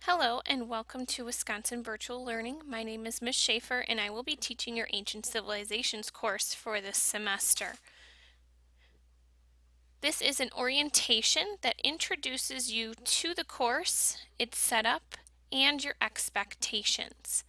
Hello and welcome to Wisconsin Virtual Learning. My name is Ms. Schaefer and I will be teaching your Ancient Civilizations course for this semester. This is an orientation that introduces you to the course, its setup, and your expectations.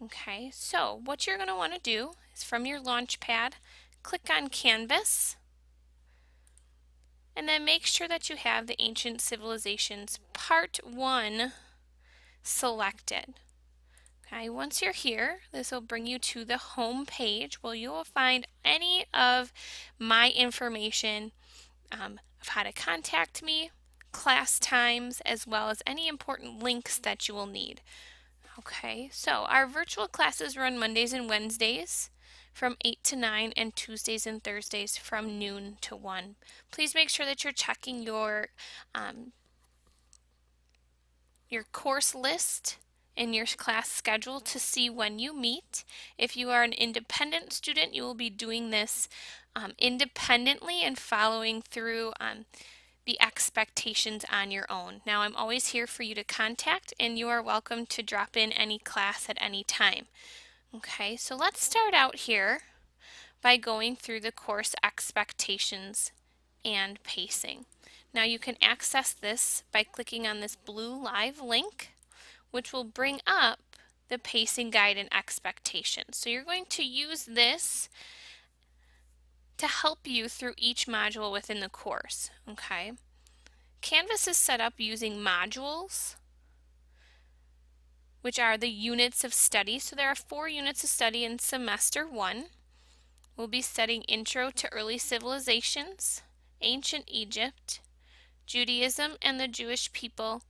Okay, so what you're going to want to do is from your Launchpad, click on Canvas, and then make sure that you have the Ancient Civilizations Part 1 selected. Okay, once you're here, this will bring you to the home page where you will find any of my information of how to contact me, class times, as well as any important links that you will need. Okay, so our virtual classes run Mondays and Wednesdays from 8 to 9 and Tuesdays and Thursdays from noon to 1. Please make sure that you're checking your course list in your class schedule to see when you meet. If you are an independent student, you will be doing this independently and following through the expectations on your own. Now, I'm always here for you to contact, and you are welcome to drop in any class at any time. Okay, so let's start out here by going through the course expectations and pacing. Now you can access this by clicking on this blue live link, which will bring up the pacing guide and expectations. So you're going to use this to help you through each module within the course. Okay. Canvas is set up using modules, which are the units of study. So there are 4 units of study in semester 1. We'll be studying Intro to Early Civilizations, Ancient Egypt, Judaism and the Jewish people,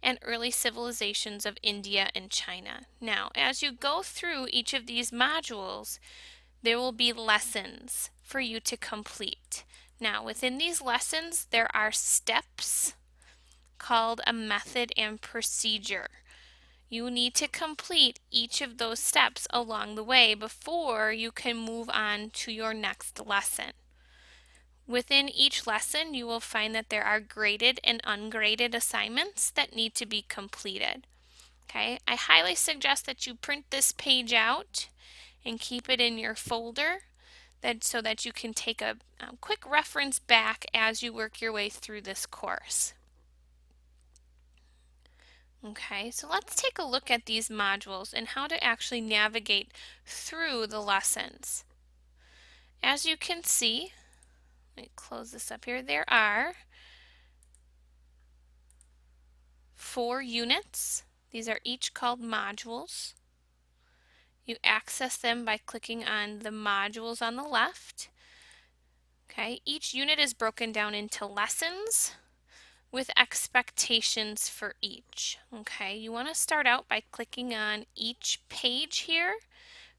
and early civilizations of India and China. Now, as you go through each of these modules, there will be lessons for you to complete. Now, within these lessons, there are steps called a method and procedure. You need to complete each of those steps along the way before you can move on to your next lesson. Within each lesson, you will find that there are graded and ungraded assignments that need to be completed. Okay, I highly suggest that you print this page out and keep it in your folder so that you can take a quick reference back as you work your way through this course. Okay, so let's take a look at these modules and how to actually navigate through the lessons. As you can see, let me close this up here. There are 4 units. These are each called modules. You access them by clicking on the modules on the left. Okay, each unit is broken down into lessons with expectations for each. Okay, you want to start out by clicking on each page here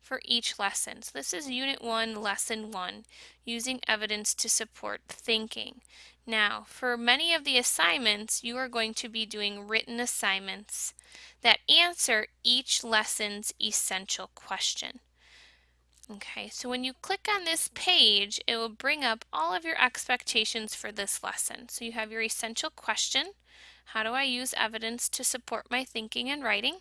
for each lesson. So this is Unit 1, Lesson 1, using evidence to support thinking. Now, for many of the assignments, you are going to be doing written assignments that answer each lesson's essential question. Okay, so when you click on this page, it will bring up all of your expectations for this lesson. So you have your essential question, how do I use evidence to support my thinking and writing?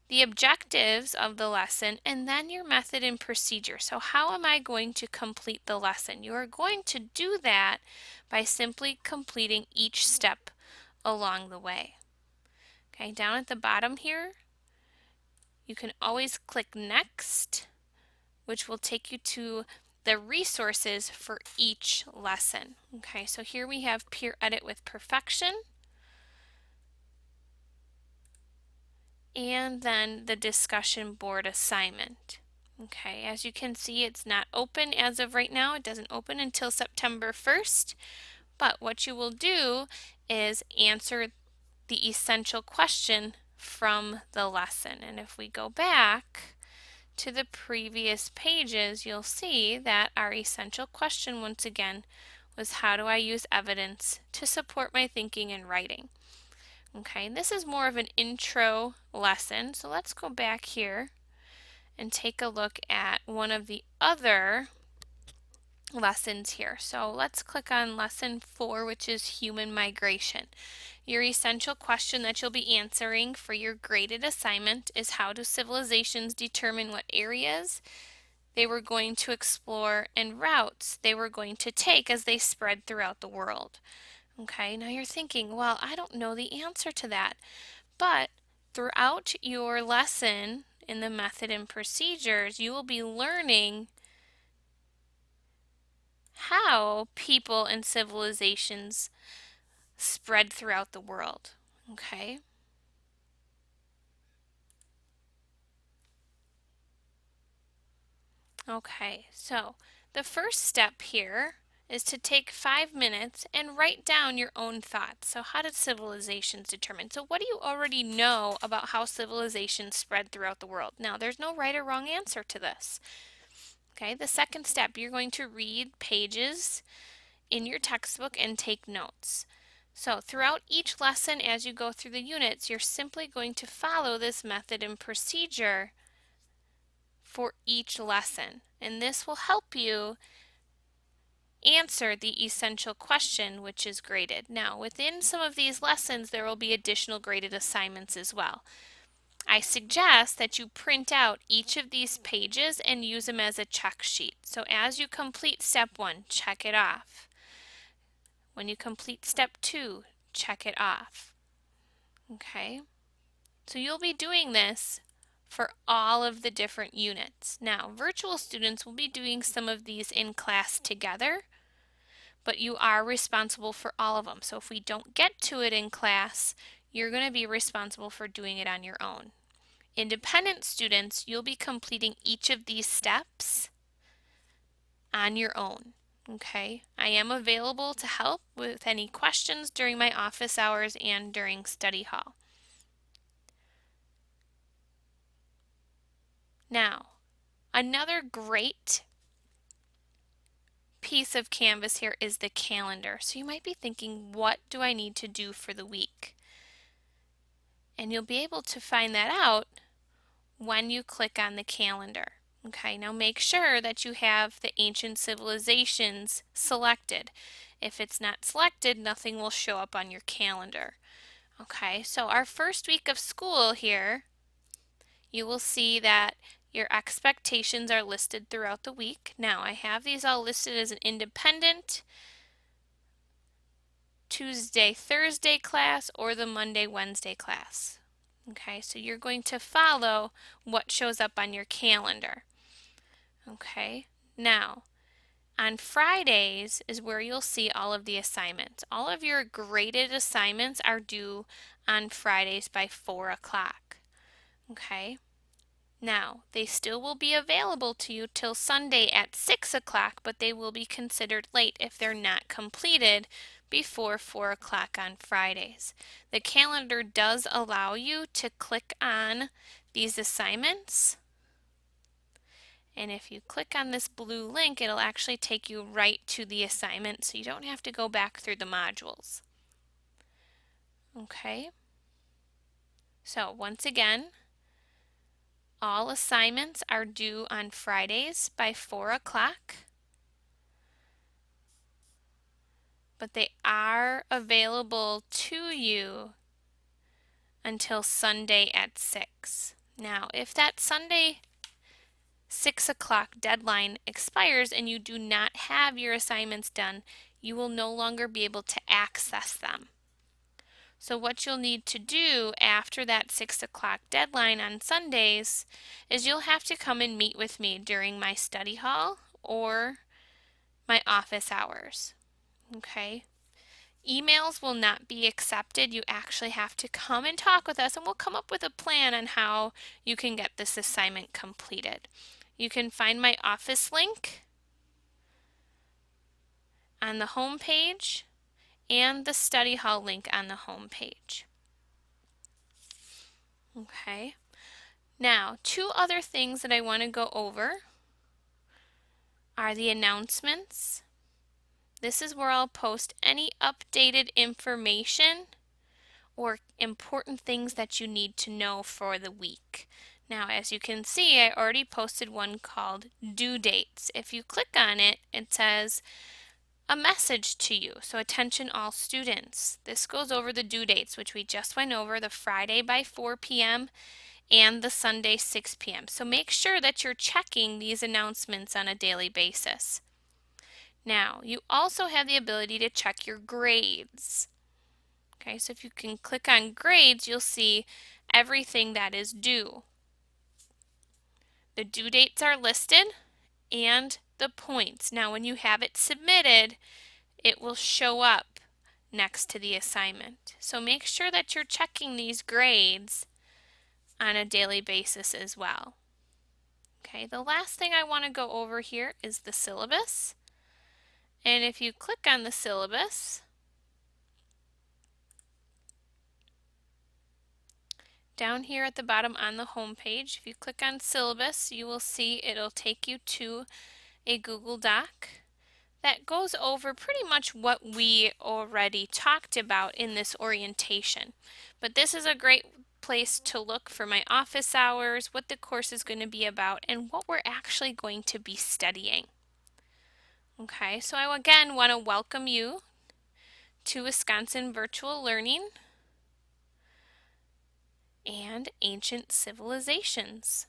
The objectives of the lesson, and then your method and procedure. So how am I going to complete the lesson? You are going to do that by simply completing each step along the way. Okay, down at the bottom here, you can always click Next, which will take you to the resources for each lesson. Okay, so here we have Peer Edit with Perfection, and then the discussion board assignment. Okay, as you can see, it's not open as of right now. It doesn't open until September 1st, but what you will do is answer the essential question from the lesson. And if we go back to the previous pages, you'll see that our essential question once again was, how do I use evidence to support my thinking and writing? Okay, and this is more of an intro lesson, so let's go back here and take a look at one of the other lessons here. So let's click on lesson 4, which is human migration. Your essential question that you'll be answering for your graded assignment is, how do civilizations determine what areas they were going to explore and routes they were going to take as they spread throughout the world? Okay, now you're thinking, well, I don't know the answer to that. But throughout your lesson in the method and procedures, you will be learning how people and civilizations spread throughout the world. Okay? Okay, so the first step here is to take 5 minutes and write down your own thoughts. So how did civilizations determine? So what do you already know about how civilizations spread throughout the world? Now, there's no right or wrong answer to this. Okay, the second step, you're going to read pages in your textbook and take notes. So throughout each lesson, as you go through the units, you're simply going to follow this method and procedure for each lesson. And this will help you answer the essential question, which is graded. Now, within some of these lessons, there will be additional graded assignments as well. I suggest that you print out each of these pages and use them as a check sheet. So as you complete step 1, check it off. When you complete step 2, check it off. Okay? So you'll be doing this for all of the different units. Now, virtual students will be doing some of these in class together, but you are responsible for all of them. So if we don't get to it in class, you're going to be responsible for doing it on your own. Independent students, you'll be completing each of these steps on your own. Okay, I am available to help with any questions during my office hours and during study hall. Now, another great piece of Canvas here is the calendar. So you might be thinking, what do I need to do for the week? And you'll be able to find that out when you click on the calendar. Okay, now make sure that you have the ancient civilizations selected. If it's not selected, nothing will show up on your calendar. Okay, so our first week of school here, you will see that your expectations are listed throughout the week. Now, I have these all listed as an independent Tuesday, Thursday class or the Monday, Wednesday class. Okay, so you're going to follow what shows up on your calendar. Okay, now on Fridays is where you'll see all of the assignments. All of your graded assignments are due on Fridays by 4 o'clock. Okay, now they still will be available to you till Sunday at 6 o'clock, but they will be considered late if they're not completed before 4 o'clock on Fridays. The calendar does allow you to click on these assignments, and if you click on this blue link, it'll actually take you right to the assignment, so you don't have to go back through the modules. Okay, so once again, all assignments are due on Fridays by 4 o'clock, but they are available to you until Sunday at 6. Now, if that Sunday 6 o'clock deadline expires and you do not have your assignments done, you will no longer be able to access them. So what you'll need to do after that 6 o'clock deadline on Sundays is you'll have to come and meet with me during my study hall or my office hours. Okay? Emails will not be accepted. You actually have to come and talk with us, and we'll come up with a plan on how you can get this assignment completed. You can find my office link on the home page and the study hall link on the home page. Okay. Now, two other things that I want to go over are the announcements. This is where I'll post any updated information or important things that you need to know for the week. Now, as you can see, I already posted one called Due Dates. If you click on it, it says a message to you. So attention all students. This goes over the due dates, which we just went over, the Friday by 4 p.m. and the Sunday 6 p.m. So make sure that you're checking these announcements on a daily basis. Now, you also have the ability to check your grades. Okay, so if you can click on grades, you'll see everything that is due. The due dates are listed and the points. Now, when you have it submitted, it will show up next to the assignment. So make sure that you're checking these grades on a daily basis as well. Okay, the last thing I want to go over here is the syllabus. And if you click on the syllabus, down here at the bottom on the home page, if you click on syllabus, you will see it'll take you to a Google Doc that goes over pretty much what we already talked about in this orientation. But this is a great place to look for my office hours, what the course is going to be about, and what we're actually going to be studying. Okay, so I again want to welcome you to Wisconsin Virtual Learning and Ancient Civilizations.